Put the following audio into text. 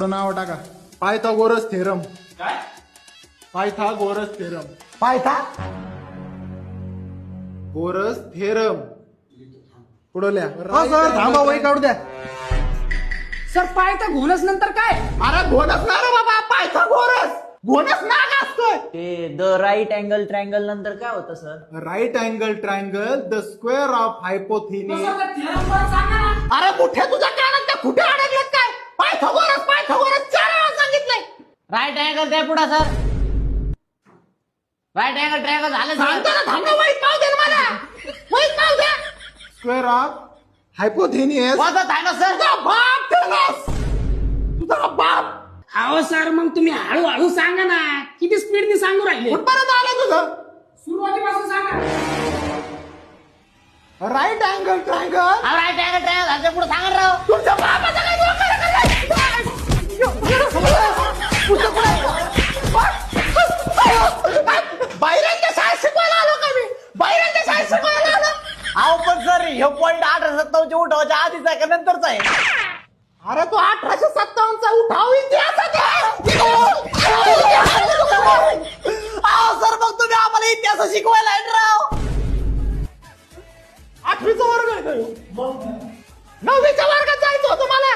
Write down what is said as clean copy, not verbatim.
नाव टाका Pythagoras theorem. काय? Pythagoras theorem. पायथा गोरस थेरम पुढल्या सर थांबा वही काढू द्या. सर पायथा घोणस नंतर काय? अरे घोणस ना रे बाबा पायथागोरस घोणस नाग असतोय. ते द राईट अँगल ट्रायंगल नंतर काय होतं sir? Right angle triangle the square of hypotenuse. Sir, theorem परत सांगा ना. अरे कुठे तुझ्या कानात त्या कुठे अडकलेत काय? पायथागोरस पायथागोरस 4 वेळा सांगितलंय. राईट अँगल काय पुढे सर? राईट अँगल ट्रायंगल झालं सांगतो सर. ना थांबा वहीत पाव दे ना मला वहीत पाव दे. Square of हायपोथिनिस. वाजत आहे ना सर? तुझा बाप थेलस तुझा बाप. अहो सर मग तुम्ही हळूहळू सांगा ना. किती स्पीडने सांगू राहिले? कुठपर्यंत आलं तुझं? सुरुवातीपासून सांगा. Right angle triangle. Right angle triangle झालं पुढे सांगा ना राव. तुमच्या बापाचा काय डोकं रे काय? बाहेरांच्या शाळेत शिकवायला आलो का मी? बाहेरांच्या शाळेत शिकवायला आलो. अहो पण सर हे पॉईंट 1857 उठावाच्या आधीच आहे का नंतरच आहे? अरे तो 1857 चा उठाव इतिहासात आहे. अहो सर मग तुम्ही आम्हाला इतिहास शिकवायला आहे ना राव. 8वीचा वर्ग आहे तो. 9वीच्या वर्गात जायचं होतं मला.